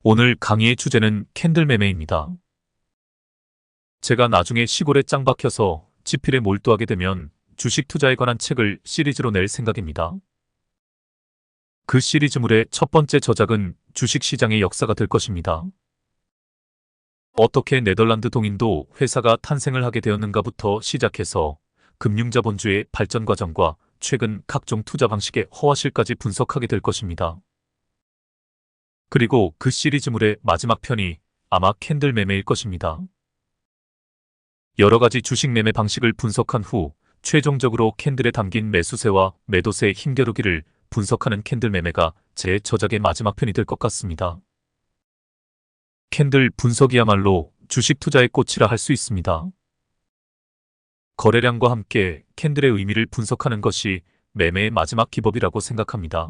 오늘 강의의 주제는 캔들 매매입니다. 제가 나중에 시골에 짱 박혀서 지필에 몰두하게 되면 주식 투자에 관한 책을 시리즈로 낼 생각입니다. 그 시리즈물의 첫 번째 저작은 주식시장의 역사가 될 것입니다. 어떻게 네덜란드 동인도 회사가 탄생을 하게 되었는가부터 시작해서 금융자본주의의 발전 과정과 최근 각종 투자 방식의 허와실까지 분석하게 될 것입니다. 그리고 그 시리즈물의 마지막 편이 아마 캔들 매매일 것입니다. 여러 가지 주식 매매 방식을 분석한 후 최종적으로 캔들에 담긴 매수세와 매도세의 힘겨루기를 분석하는 캔들 매매가 제 저작의 마지막 편이 될 것 같습니다. 캔들 분석이야말로 주식 투자의 꽃이라 할 수 있습니다. 거래량과 함께 캔들의 의미를 분석하는 것이 매매의 마지막 기법이라고 생각합니다.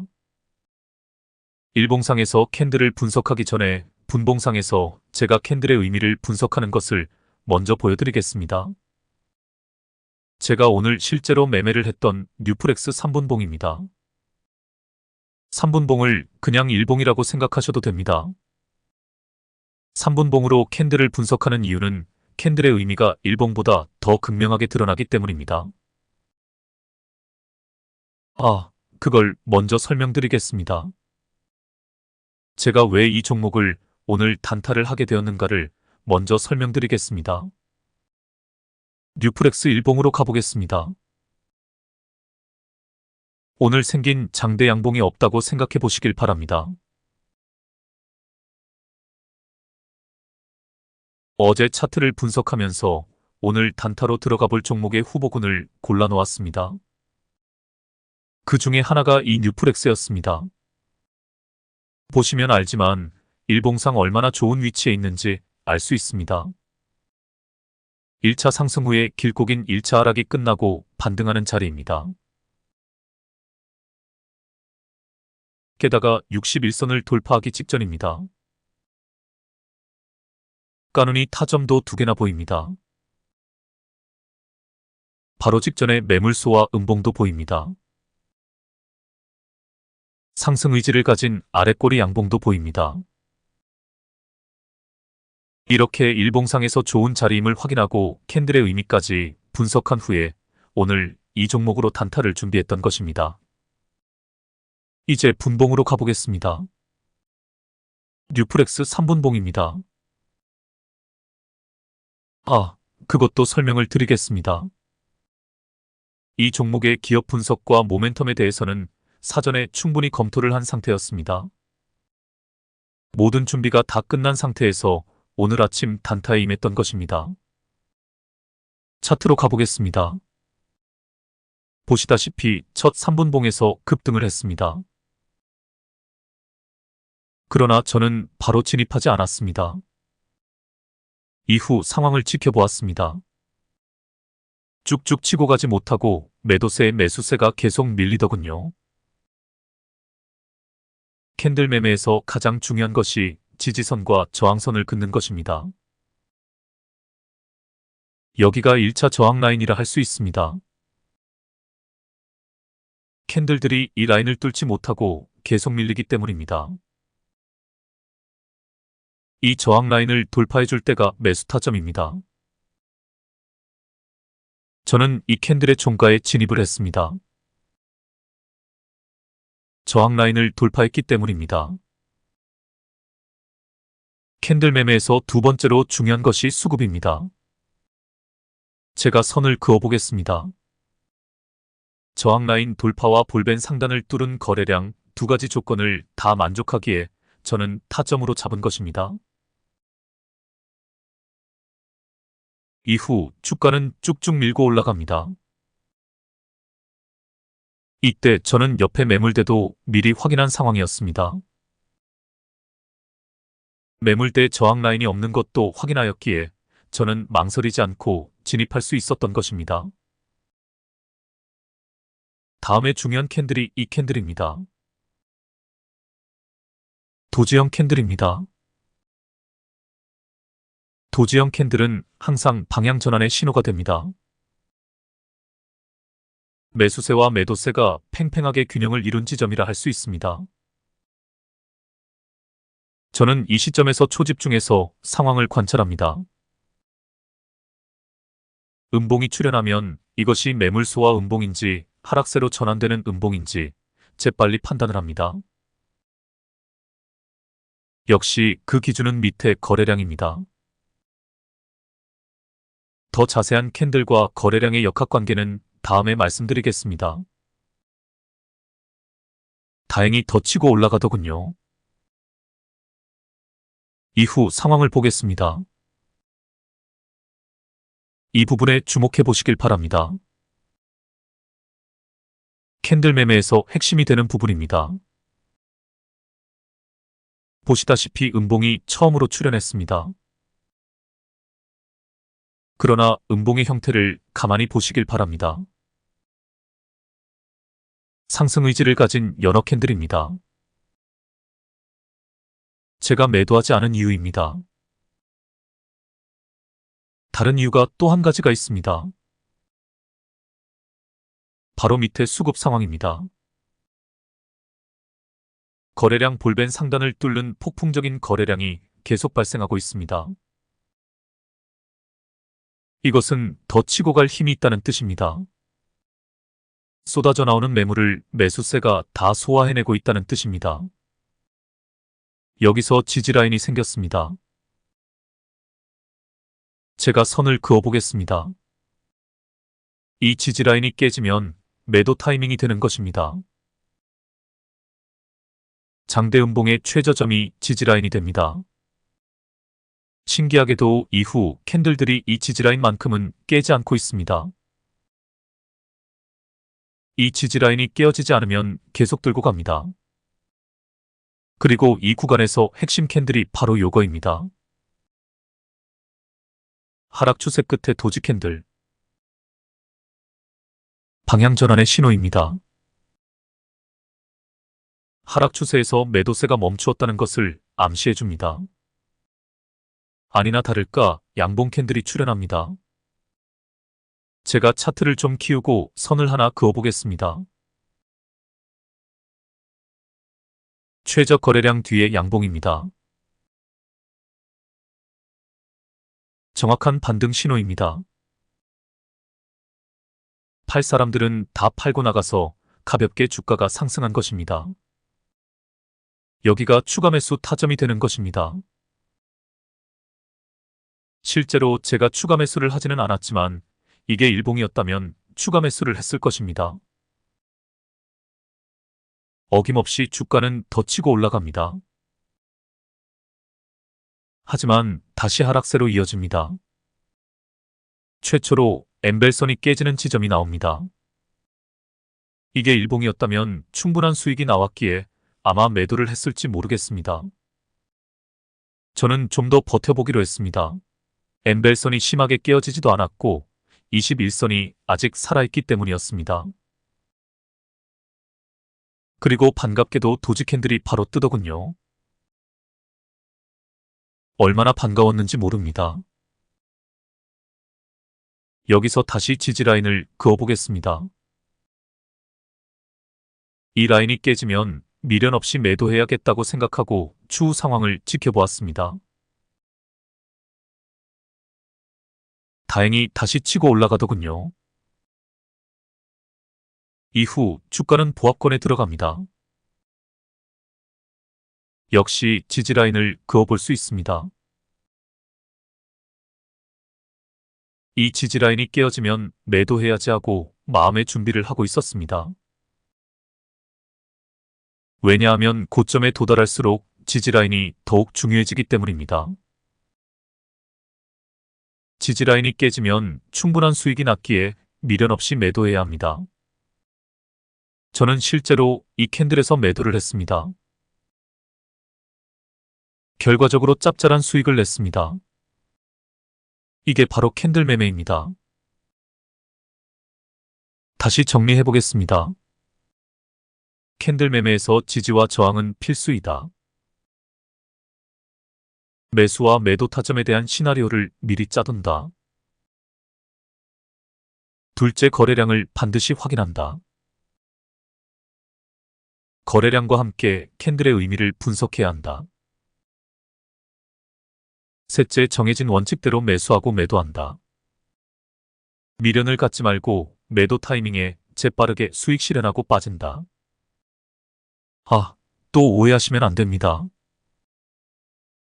일봉상에서 캔들을 분석하기 전에 분봉상에서 제가 캔들의 의미를 분석하는 것을 먼저 보여드리겠습니다. 제가 오늘 실제로 매매를 했던 뉴프렉스 3분봉입니다. 3분봉을 그냥 일봉이라고 생각하셔도 됩니다. 3분봉으로 캔들을 분석하는 이유는 캔들의 의미가 일봉보다 더 극명하게 드러나기 때문입니다. 그걸 먼저 설명드리겠습니다. 제가 왜 이 종목을 오늘 단타를 하게 되었는가를 먼저 설명드리겠습니다. 뉴프렉스 일봉으로 가보겠습니다. 오늘 생긴 장대 양봉이 없다고 생각해 보시길 바랍니다. 어제 차트를 분석하면서 오늘 단타로 들어가 볼 종목의 후보군을 골라놓았습니다. 그 중에 하나가 이 뉴프렉스였습니다. 보시면 알지만 일봉상 얼마나 좋은 위치에 있는지 알 수 있습니다. 1차 상승 후에 길고 긴 1차 하락이 끝나고 반등하는 자리입니다. 게다가 61선을 돌파하기 직전입니다. 까누니 타점도 2개나 보입니다. 바로 직전에 매물소와 음봉도 보입니다. 상승 의지를 가진 아랫꼬리 양봉도 보입니다. 이렇게 일봉상에서 좋은 자리임을 확인하고 캔들의 의미까지 분석한 후에 오늘 이 종목으로 단타를 준비했던 것입니다. 이제 분봉으로 가보겠습니다. 뉴프렉스 3분봉입니다. 그것도 설명을 드리겠습니다. 이 종목의 기업 분석과 모멘텀에 대해서는 사전에 충분히 검토를 한 상태였습니다. 모든 준비가 다 끝난 상태에서 오늘 아침 단타에 임했던 것입니다. 차트로 가보겠습니다. 보시다시피 첫 3분봉에서 급등을 했습니다. 그러나 저는 바로 진입하지 않았습니다. 이후 상황을 지켜보았습니다. 쭉쭉 치고 가지 못하고 매도세에 매수세가 계속 밀리더군요. 캔들 매매에서 가장 중요한 것이 지지선과 저항선을 긋는 것입니다. 여기가 1차 저항 라인이라 할 수 있습니다. 캔들들이 이 라인을 뚫지 못하고 계속 밀리기 때문입니다. 이 저항 라인을 돌파해 줄 때가 매수 타점입니다. 저는 이 캔들의 종가에 진입을 했습니다. 저항 라인을 돌파했기 때문입니다. 캔들 매매에서 두 번째로 중요한 것이 수급입니다. 제가 선을 그어보겠습니다. 저항 라인 돌파와 볼벤 상단을 뚫은 거래량 두 가지 조건을 다 만족하기에 저는 타점으로 잡은 것입니다. 이후 주가는 쭉쭉 밀고 올라갑니다. 이때 저는 옆에 매물대도 미리 확인한 상황이었습니다. 매물대 저항 라인이 없는 것도 확인하였기에 저는 망설이지 않고 진입할 수 있었던 것입니다. 다음에 중요한 캔들이 이 캔들입니다. 도지형 캔들입니다. 도지형 캔들은 항상 방향 전환의 신호가 됩니다. 매수세와 매도세가 팽팽하게 균형을 이룬 지점이라 할 수 있습니다. 저는 이 시점에서 초집중해서 상황을 관찰합니다. 음봉이 출현하면 이것이 매물소와 음봉인지 하락세로 전환되는 음봉인지 재빨리 판단을 합니다. 역시 그 기준은 밑에 거래량입니다. 더 자세한 캔들과 거래량의 역학관계는 다음에 말씀드리겠습니다. 다행히 더 치고 올라가더군요. 이후 상황을 보겠습니다. 이 부분에 주목해 보시길 바랍니다. 캔들 매매에서 핵심이 되는 부분입니다. 보시다시피 음봉이 처음으로 출현했습니다. 그러나 음봉의 형태를 가만히 보시길 바랍니다. 상승 의지를 가진 연어 캔들입니다. 제가 매도하지 않은 이유입니다. 다른 이유가 또 한 가지가 있습니다. 바로 밑에 수급 상황입니다. 거래량 볼벤 상단을 뚫는 폭풍적인 거래량이 계속 발생하고 있습니다. 이것은 더 치고 갈 힘이 있다는 뜻입니다. 쏟아져 나오는 매물을 매수세가 다 소화해내고 있다는 뜻입니다. 여기서 지지라인이 생겼습니다. 제가 선을 그어보겠습니다. 이 지지라인이 깨지면 매도 타이밍이 되는 것입니다. 장대 음봉의 최저점이 지지라인이 됩니다. 신기하게도 이후 캔들들이 이 지지라인만큼은 깨지 않고 있습니다. 이 지지라인이 깨어지지 않으면 계속 들고 갑니다. 그리고 이 구간에서 핵심 캔들이 바로 요거입니다. 하락 추세 끝에 도지 캔들. 방향 전환의 신호입니다. 하락 추세에서 매도세가 멈추었다는 것을 암시해 줍니다. 아니나 다를까 양봉 캔들이 출현합니다. 제가 차트를 좀 키우고 선을 하나 그어보겠습니다. 최저 거래량 뒤에 양봉입니다. 정확한 반등 신호입니다. 팔 사람들은 다 팔고 나가서 가볍게 주가가 상승한 것입니다. 여기가 추가 매수 타점이 되는 것입니다. 실제로 제가 추가 매수를 하지는 않았지만 이게 일봉이었다면 추가 매수를 했을 것입니다. 어김없이 주가는 더 치고 올라갑니다. 하지만 다시 하락세로 이어집니다. 최초로 엠벨선이 깨지는 지점이 나옵니다. 이게 일봉이었다면 충분한 수익이 나왔기에 아마 매도를 했을지 모르겠습니다. 저는 좀 더 버텨보기로 했습니다. 엠벨선이 심하게 깨어지지도 않았고 21선이 아직 살아있기 때문이었습니다. 그리고 반갑게도 도지 캔들이 바로 뜨더군요. 얼마나 반가웠는지 모릅니다. 여기서 다시 지지라인을 그어보겠습니다. 이 라인이 깨지면 미련 없이 매도해야겠다고 생각하고 추후 상황을 지켜보았습니다. 다행히 다시 치고 올라가더군요. 이후 주가는 보합권에 들어갑니다. 역시 지지라인을 그어볼 수 있습니다. 이 지지라인이 깨어지면 매도해야지 하고 마음의 준비를 하고 있었습니다. 왜냐하면 고점에 도달할수록 지지라인이 더욱 중요해지기 때문입니다. 지지라인이 깨지면 충분한 수익이 났기에 미련 없이 매도해야 합니다. 저는 실제로 이 캔들에서 매도를 했습니다. 결과적으로 짭짤한 수익을 냈습니다. 이게 바로 캔들 매매입니다. 다시 정리해 보겠습니다. 캔들 매매에서 지지와 저항은 필수이다. 매수와 매도 타점에 대한 시나리오를 미리 짜둔다. 둘째, 거래량을 반드시 확인한다. 거래량과 함께 캔들의 의미를 분석해야 한다. 셋째, 정해진 원칙대로 매수하고 매도한다. 미련을 갖지 말고 매도 타이밍에 재빠르게 수익 실현하고 빠진다. 아, 또 오해하시면 안 됩니다.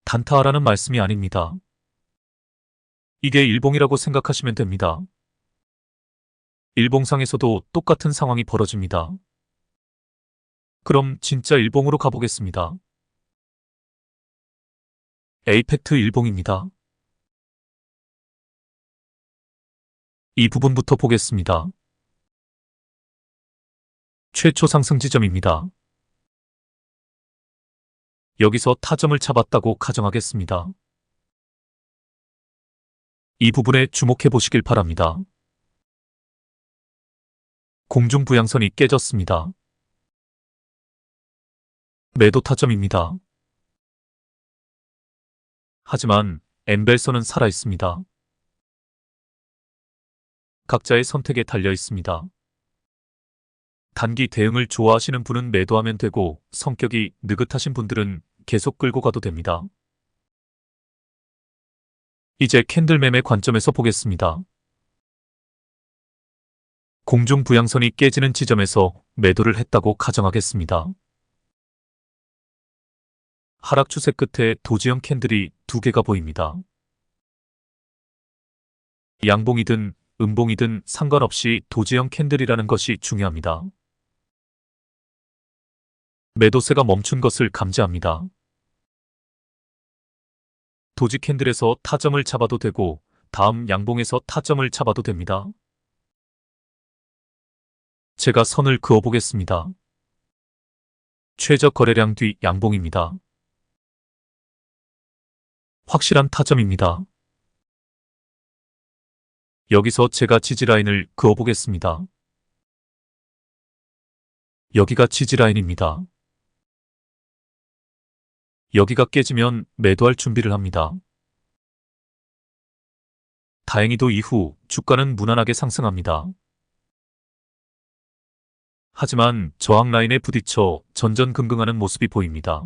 단타하라는 말씀이 아닙니다. 이게 일봉이라고 생각하시면 됩니다. 일봉상에서도 똑같은 상황이 벌어집니다. 그럼 진짜 일봉으로 가보겠습니다. 에이펙트 일봉입니다. 이 부분부터 보겠습니다. 최초 상승 지점입니다. 여기서 타점을 잡았다고 가정하겠습니다. 이 부분에 주목해 보시길 바랍니다. 공중 부양선이 깨졌습니다. 매도 타점입니다. 하지만 엠벨선은 살아 있습니다. 각자의 선택에 달려 있습니다. 단기 대응을 좋아하시는 분은 매도하면 되고 성격이 느긋하신 분들은 계속 끌고 가도 됩니다. 이제 캔들 매매 관점에서 보겠습니다. 공중 부양선이 깨지는 지점에서 매도를 했다고 가정하겠습니다. 하락 추세 끝에 도지형 캔들이 두 개가 보입니다. 양봉이든 음봉이든 상관없이 도지형 캔들이라는 것이 중요합니다. 매도세가 멈춘 것을 감지합니다. 도지 캔들에서 타점을 잡아도 되고 다음 양봉에서 타점을 잡아도 됩니다. 제가 선을 그어 보겠습니다. 최저 거래량 뒤 양봉입니다. 확실한 타점입니다. 여기서 제가 지지라인을 그어 보겠습니다. 여기가 지지라인입니다. 여기가 깨지면 매도할 준비를 합니다. 다행히도 이후 주가는 무난하게 상승합니다. 하지만 저항 라인에 부딪혀 전전긍긍하는 모습이 보입니다.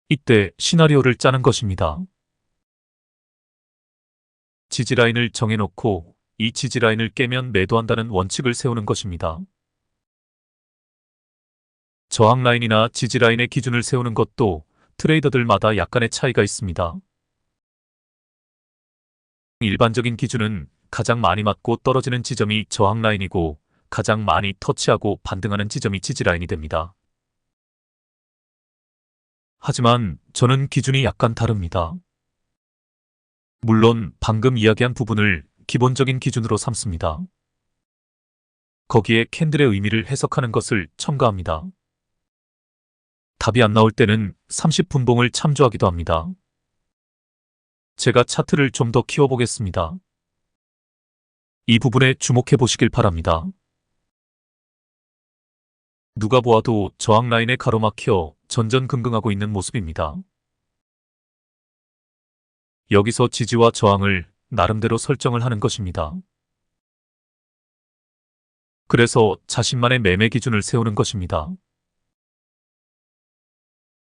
이때 시나리오를 짜는 것입니다. 지지라인을 정해놓고 이 지지라인을 깨면 매도한다는 원칙을 세우는 것입니다. 저항 라인이나 지지라인의 기준을 세우는 것도 트레이더들마다 약간의 차이가 있습니다. 일반적인 기준은 가장 많이 맞고 떨어지는 지점이 저항 라인이고 가장 많이 터치하고 반등하는 지점이 지지라인이 됩니다. 하지만 저는 기준이 약간 다릅니다. 물론 방금 이야기한 부분을 기본적인 기준으로 삼습니다. 거기에 캔들의 의미를 해석하는 것을 첨가합니다. 답이 안 나올 때는 30분봉을 참조하기도 합니다. 제가 차트를 좀 더 키워보겠습니다. 이 부분에 주목해 보시길 바랍니다. 누가 보아도 저항 라인에 가로막혀 전전긍긍하고 있는 모습입니다. 여기서 지지와 저항을 나름대로 설정을 하는 것입니다. 그래서 자신만의 매매 기준을 세우는 것입니다.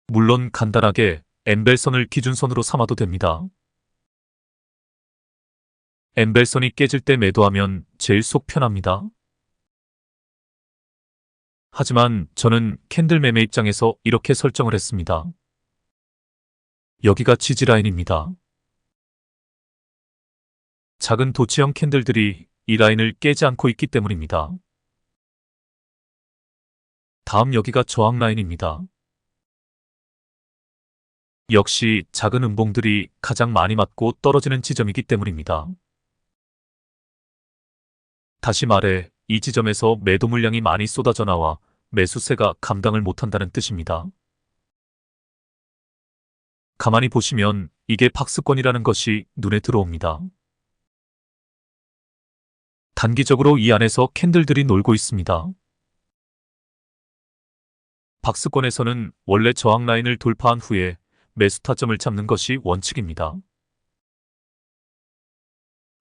물론 간단하게 엠벨선을 기준선으로 삼아도 됩니다. 엠벨선이 깨질 때 매도하면 제일 속 편합니다. 하지만 저는 캔들 매매 입장에서 이렇게 설정을 했습니다. 여기가 지지라인입니다. 작은 도치형 캔들들이 이 라인을 깨지 않고 있기 때문입니다. 다음 여기가 저항 라인입니다. 역시 작은 음봉들이 가장 많이 맞고 떨어지는 지점이기 때문입니다. 다시 말해 이 지점에서 매도 물량이 많이 쏟아져 나와 매수세가 감당을 못한다는 뜻입니다. 가만히 보시면 이게 박스권이라는 것이 눈에 들어옵니다. 단기적으로 이 안에서 캔들들이 놀고 있습니다. 박스권에서는 원래 저항 라인을 돌파한 후에 매수 타점을 잡는 것이 원칙입니다.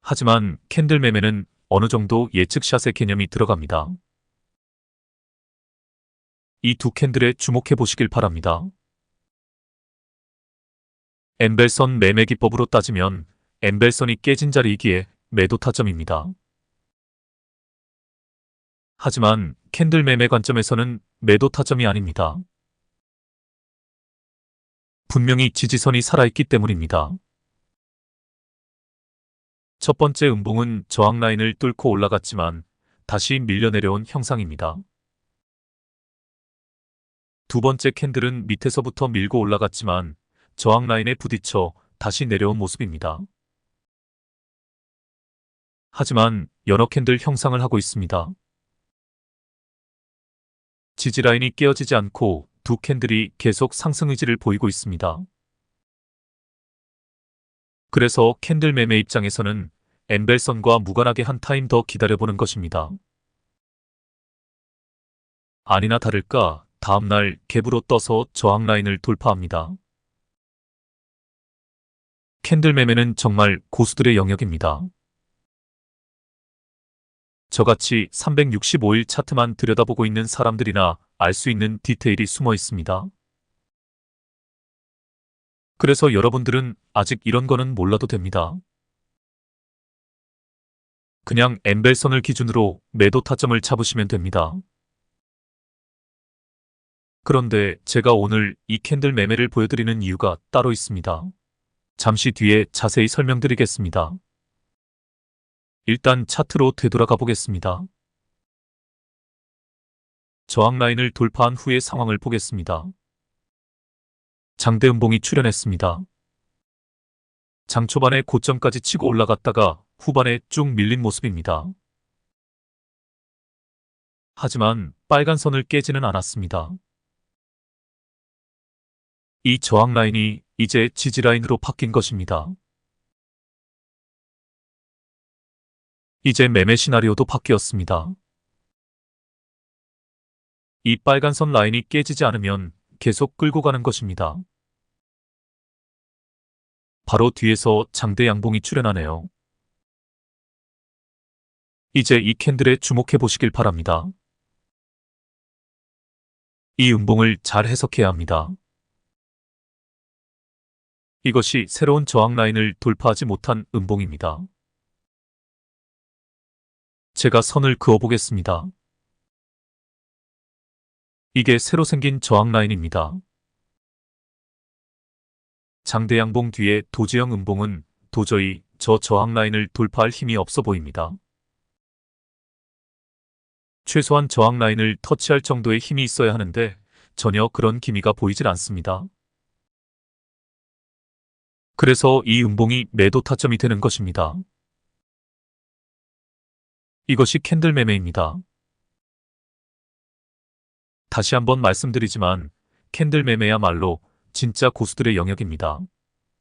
하지만 캔들 매매는 어느 정도 예측샷의 개념이 들어갑니다. 이 두 캔들에 주목해 보시길 바랍니다. 엠벨선 매매 기법으로 따지면 엠벨선이 깨진 자리이기에 매도 타점입니다. 하지만 캔들 매매 관점에서는 매도 타점이 아닙니다. 분명히 지지선이 살아있기 때문입니다. 첫 번째 음봉은 저항 라인을 뚫고 올라갔지만 다시 밀려내려온 형상입니다. 두 번째 캔들은 밑에서부터 밀고 올라갔지만 저항 라인에 부딪혀 다시 내려온 모습입니다. 하지만 연어 캔들 형상을 하고 있습니다. 지지 라인이 깨어지지 않고 두 캔들이 계속 상승 의지를 보이고 있습니다. 그래서 캔들 매매 입장에서는 엠벨선과 무관하게 한 타임 더 기다려보는 것입니다. 아니나 다를까 다음날 갭으로 떠서 저항 라인을 돌파합니다. 캔들 매매는 정말 고수들의 영역입니다. 저같이 365일 차트만 들여다보고 있는 사람들이나 알 수 있는 디테일이 숨어 있습니다. 그래서 여러분들은 아직 이런 거는 몰라도 됩니다. 그냥 엠벨선을 기준으로 매도 타점을 잡으시면 됩니다. 그런데 제가 오늘 이 캔들 매매를 보여드리는 이유가 따로 있습니다. 잠시 뒤에 자세히 설명드리겠습니다. 일단 차트로 되돌아가 보겠습니다. 저항 라인을 돌파한 후의 상황을 보겠습니다. 장대 음봉이 출현했습니다. 장 초반에 고점까지 치고 올라갔다가 후반에 쭉 밀린 모습입니다. 하지만 빨간 선을 깨지는 않았습니다. 이 저항 라인이 이제 지지 라인으로 바뀐 것입니다. 이제 매매 시나리오도 바뀌었습니다. 이 빨간 선 라인이 깨지지 않으면 계속 끌고 가는 것입니다. 바로 뒤에서 장대 양봉이 출현하네요. 이제 이 캔들에 주목해 보시길 바랍니다. 이 음봉을 잘 해석해야 합니다. 이것이 새로운 저항 라인을 돌파하지 못한 음봉입니다. 제가 선을 그어 보겠습니다. 이게 새로 생긴 저항 라인입니다. 장대 양봉 뒤에 도지형 음봉은 도저히 저 저항 라인을 돌파할 힘이 없어 보입니다. 최소한 저항 라인을 터치할 정도의 힘이 있어야 하는데 전혀 그런 기미가 보이질 않습니다. 그래서 이 음봉이 매도 타점이 되는 것입니다. 이것이 캔들 매매입니다. 다시 한번 말씀드리지만 캔들 매매야말로 진짜 고수들의 영역입니다.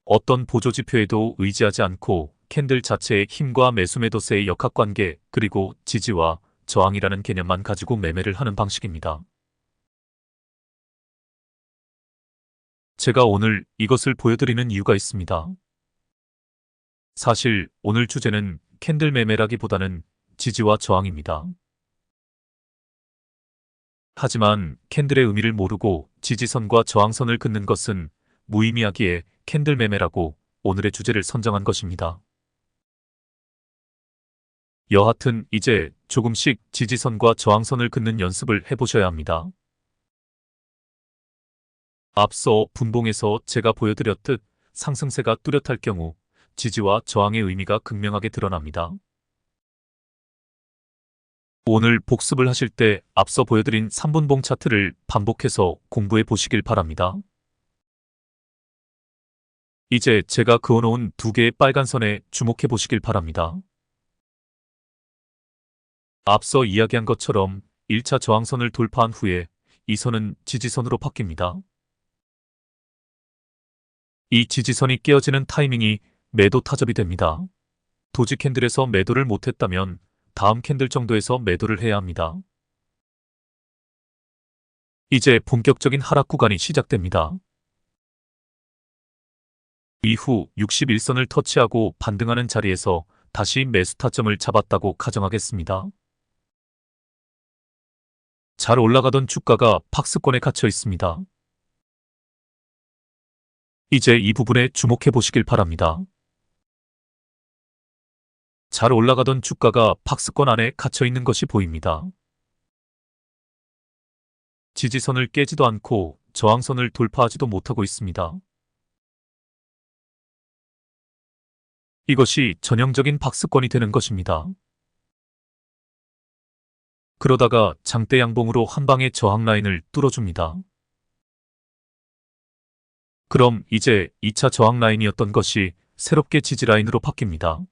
어떤 보조지표에도 의지하지 않고 캔들 자체의 힘과 매수 매도세의 역학관계 그리고 지지와 저항이라는 개념만 가지고 매매를 하는 방식입니다. 제가 오늘 이것을 보여드리는 이유가 있습니다. 사실 오늘 주제는 캔들 매매라기보다는 지지와 저항입니다. 하지만 캔들의 의미를 모르고 지지선과 저항선을 긋는 것은 무의미하기에 캔들 매매라고 오늘의 주제를 선정한 것입니다. 여하튼 이제 조금씩 지지선과 저항선을 긋는 연습을 해보셔야 합니다. 앞서 분봉에서 제가 보여드렸듯 상승세가 뚜렷할 경우 지지와 저항의 의미가 극명하게 드러납니다. 오늘 복습을 하실 때 앞서 보여드린 3분봉 차트를 반복해서 공부해 보시길 바랍니다. 이제 제가 그어놓은 두 개의 빨간 선에 주목해 보시길 바랍니다. 앞서 이야기한 것처럼 1차 저항선을 돌파한 후에 이 선은 지지선으로 바뀝니다. 이 지지선이 깨어지는 타이밍이 매도 타점이 됩니다. 도지 캔들에서 매도를 못했다면 다음 캔들 정도에서 매도를 해야 합니다. 이제 본격적인 하락 구간이 시작됩니다. 이후 61선을 터치하고 반등하는 자리에서 다시 매수 타점을 잡았다고 가정하겠습니다. 잘 올라가던 주가가 박스권에 갇혀 있습니다. 이제 이 부분에 주목해 보시길 바랍니다. 잘 올라가던 주가가 박스권 안에 갇혀 있는 것이 보입니다. 지지선을 깨지도 않고 저항선을 돌파하지도 못하고 있습니다. 이것이 전형적인 박스권이 되는 것입니다. 그러다가 장대 양봉으로 한 방에 저항 라인을 뚫어줍니다. 그럼 이제 2차 저항 라인이었던 것이 새롭게 지지 라인으로 바뀝니다.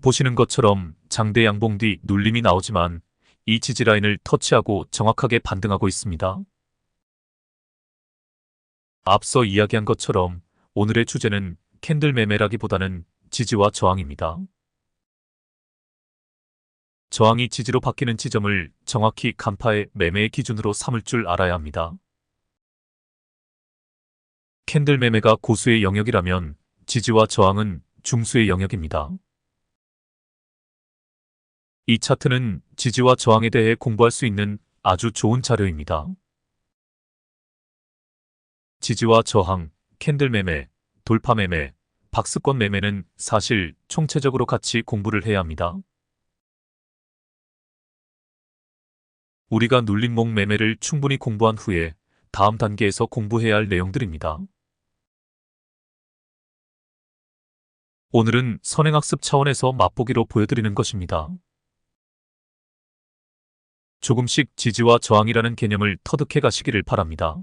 보시는 것처럼 장대 양봉 뒤 눌림이 나오지만 이 지지 라인을 터치하고 정확하게 반등하고 있습니다. 앞서 이야기한 것처럼 오늘의 주제는 캔들 매매라기보다는 지지와 저항입니다. 저항이 지지로 바뀌는 지점을 정확히 간파의 매매의 기준으로 삼을 줄 알아야 합니다. 캔들 매매가 고수의 영역이라면 지지와 저항은 중수의 영역입니다. 이 차트는 지지와 저항에 대해 공부할 수 있는 아주 좋은 자료입니다. 지지와 저항, 캔들 매매, 돌파 매매, 박스권 매매는 사실 총체적으로 같이 공부를 해야 합니다. 우리가 눌림목 매매를 충분히 공부한 후에 다음 단계에서 공부해야 할 내용들입니다. 오늘은 선행학습 차원에서 맛보기로 보여드리는 것입니다. 조금씩 지지와 저항이라는 개념을 터득해 가시기를 바랍니다.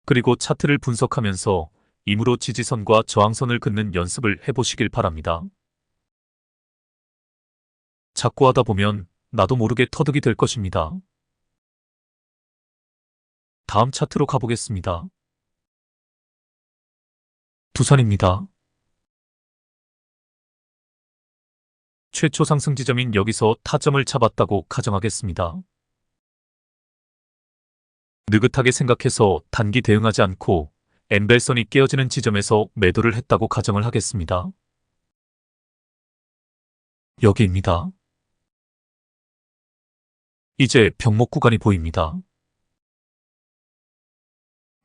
그리고 차트를 분석하면서 임으로 지지선과 저항선을 긋는 연습을 해보시길 바랍니다. 자꾸 하다 보면 나도 모르게 터득이 될 것입니다. 다음 차트로 가보겠습니다. 두산입니다. 최초 상승 지점인 여기서 타점을 잡았다고 가정하겠습니다. 느긋하게 생각해서 단기 대응하지 않고 엠벨선이 깨어지는 지점에서 매도를 했다고 가정을 하겠습니다. 여기입니다. 이제 병목 구간이 보입니다.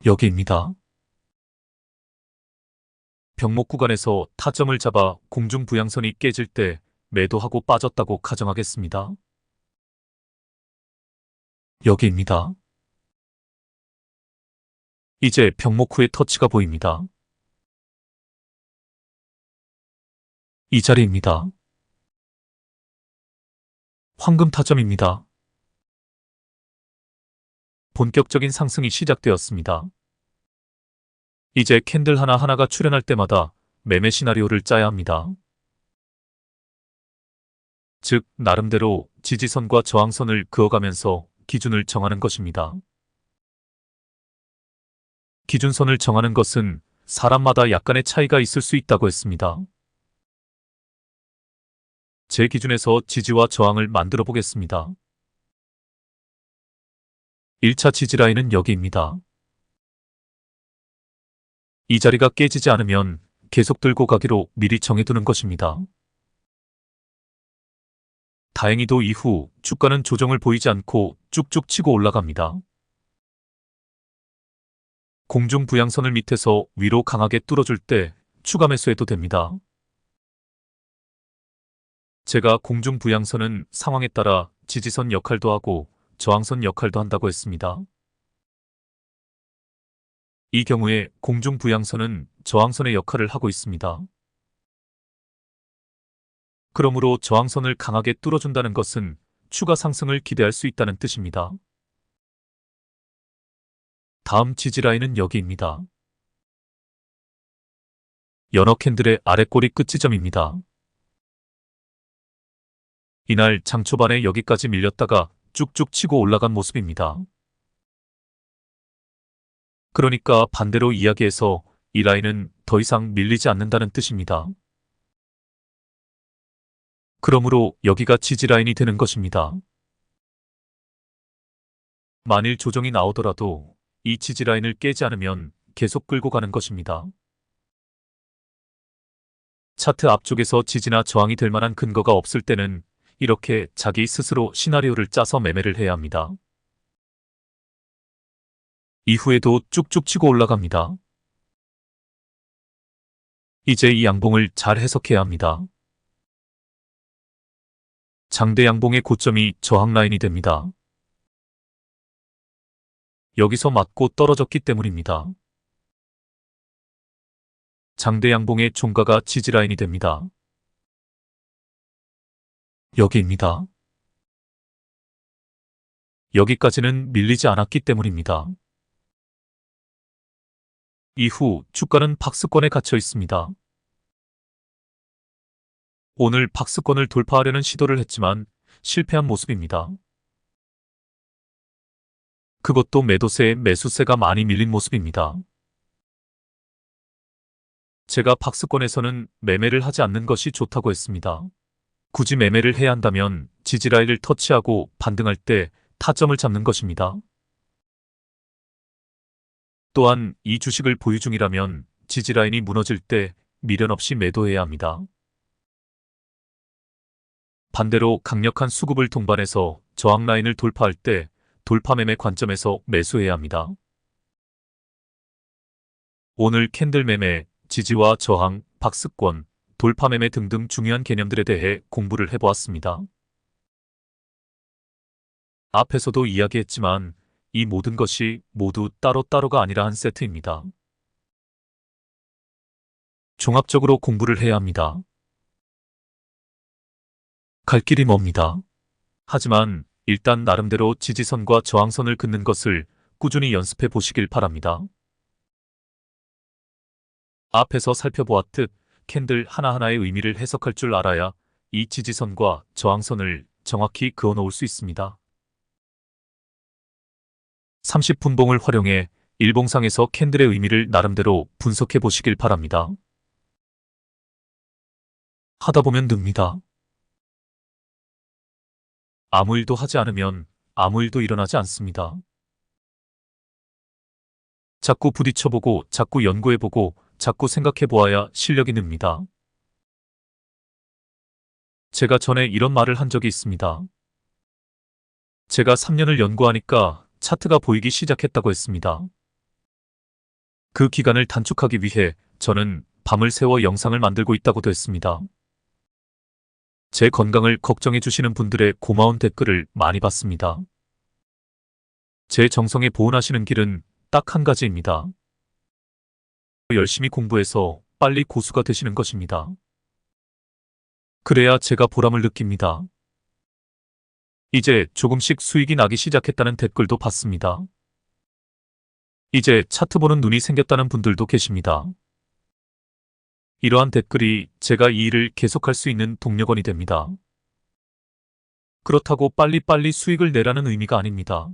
여기입니다. 병목 구간에서 타점을 잡아 공중 부양선이 깨질 때 매도하고 빠졌다고 가정하겠습니다. 여기입니다. 이제 병목 후의 터치가 보입니다. 이 자리입니다. 황금 타점입니다. 본격적인 상승이 시작되었습니다. 이제 캔들 하나하나가 출현할 때마다 매매 시나리오를 짜야 합니다. 즉, 나름대로 지지선과 저항선을 그어가면서 기준을 정하는 것입니다. 기준선을 정하는 것은 사람마다 약간의 차이가 있을 수 있다고 했습니다. 제 기준에서 지지와 저항을 만들어 보겠습니다. 1차 지지라인은 여기입니다. 이 자리가 깨지지 않으면 계속 들고 가기로 미리 정해두는 것입니다. 다행히도 이후 주가는 조정을 보이지 않고 쭉쭉 치고 올라갑니다. 공중 부양선을 밑에서 위로 강하게 뚫어줄 때 추가 매수해도 됩니다. 제가 공중 부양선은 상황에 따라 지지선 역할도 하고 저항선 역할도 한다고 했습니다. 이 경우에 공중 부양선은 저항선의 역할을 하고 있습니다. 그러므로 저항선을 강하게 뚫어준다는 것은 추가 상승을 기대할 수 있다는 뜻입니다. 다음 지지라인은 여기입니다. 연어 캔들의 아랫꼬리 끝 지점입니다. 이날 장 초반에 여기까지 밀렸다가 쭉쭉 치고 올라간 모습입니다. 그러니까 반대로 이야기해서 이 라인은 더 이상 밀리지 않는다는 뜻입니다. 그러므로 여기가 지지라인이 되는 것입니다. 만일 조정이 나오더라도 이 지지라인을 깨지 않으면 계속 끌고 가는 것입니다. 차트 앞쪽에서 지지나 저항이 될 만한 근거가 없을 때는 이렇게 자기 스스로 시나리오를 짜서 매매를 해야 합니다. 이후에도 쭉쭉 치고 올라갑니다. 이제 이 양봉을 잘 해석해야 합니다. 장대 양봉의 고점이 저항 라인이 됩니다. 여기서 맞고 떨어졌기 때문입니다. 장대 양봉의 종가가 지지 라인이 됩니다. 여기입니다. 여기까지는 밀리지 않았기 때문입니다. 이후 주가는 박스권에 갇혀 있습니다. 오늘 박스권을 돌파하려는 시도를 했지만 실패한 모습입니다. 그것도 매도세에 매수세가 많이 밀린 모습입니다. 제가 박스권에서는 매매를 하지 않는 것이 좋다고 했습니다. 굳이 매매를 해야 한다면 지지라인을 터치하고 반등할 때 타점을 잡는 것입니다. 또한 이 주식을 보유 중이라면 지지라인이 무너질 때 미련 없이 매도해야 합니다. 반대로 강력한 수급을 동반해서 저항 라인을 돌파할 때 돌파 매매 관점에서 매수해야 합니다. 오늘 캔들 매매, 지지와 저항, 박스권, 돌파 매매 등등 중요한 개념들에 대해 공부를 해보았습니다. 앞에서도 이야기했지만 이 모든 것이 모두 따로따로가 아니라 한 세트입니다. 종합적으로 공부를 해야 합니다. 갈 길이 멉니다. 하지만 일단 나름대로 지지선과 저항선을 긋는 것을 꾸준히 연습해 보시길 바랍니다. 앞에서 살펴보았듯 캔들 하나하나의 의미를 해석할 줄 알아야 이 지지선과 저항선을 정확히 그어 놓을 수 있습니다. 30분봉을 활용해 일봉상에서 캔들의 의미를 나름대로 분석해 보시길 바랍니다. 하다 보면 늡니다. 아무 일도 하지 않으면 아무 일도 일어나지 않습니다. 자꾸 부딪혀보고 자꾸 연구해보고 자꾸 생각해보아야 실력이 늡니다. 제가 전에 이런 말을 한 적이 있습니다. 제가 3년을 연구하니까 차트가 보이기 시작했다고 했습니다. 그 기간을 단축하기 위해 저는 밤을 새워 영상을 만들고 있다고도 했습니다. 제 건강을 걱정해 주시는 분들의 고마운 댓글을 많이 받습니다. 제 정성에 보온하시는 길은 딱 한 가지입니다. 열심히 공부해서 빨리 고수가 되시는 것입니다. 그래야 제가 보람을 느낍니다. 이제 조금씩 수익이 나기 시작했다는 댓글도 받습니다. 이제 차트 보는 눈이 생겼다는 분들도 계십니다. 이러한 댓글이 제가 이 일을 계속할 수 있는 동력원이 됩니다. 그렇다고 빨리빨리 수익을 내라는 의미가 아닙니다.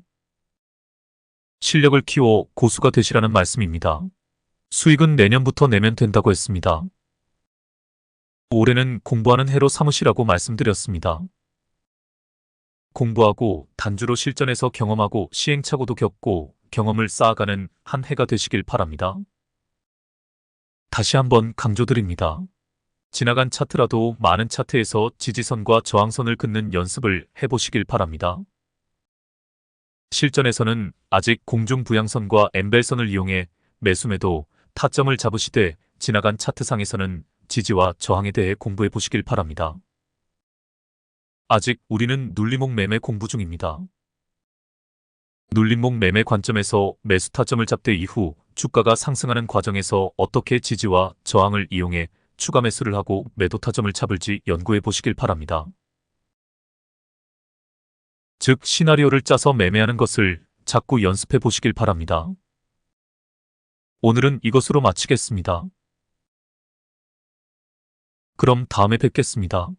실력을 키워 고수가 되시라는 말씀입니다. 수익은 내년부터 내면 된다고 했습니다. 올해는 공부하는 해로 삼으시라고 말씀드렸습니다. 공부하고 단주로 실전에서 경험하고 시행착오도 겪고 경험을 쌓아가는 한 해가 되시길 바랍니다. 다시 한번 강조드립니다. 지나간 차트라도 많은 차트에서 지지선과 저항선을 긋는 연습을 해보시길 바랍니다. 실전에서는 아직 공중부양선과 엠벨선을 이용해 매수매도 타점을 잡으시되 지나간 차트상에서는 지지와 저항에 대해 공부해 보시길 바랍니다. 아직 우리는 눌림목 매매 공부 중입니다. 눌림목 매매 관점에서 매수 타점을 잡되 이후 주가가 상승하는 과정에서 어떻게 지지와 저항을 이용해 추가 매수를 하고 매도 타점을 잡을지 연구해 보시길 바랍니다. 즉 시나리오를 짜서 매매하는 것을 자꾸 연습해 보시길 바랍니다. 오늘은 이것으로 마치겠습니다. 그럼 다음에 뵙겠습니다.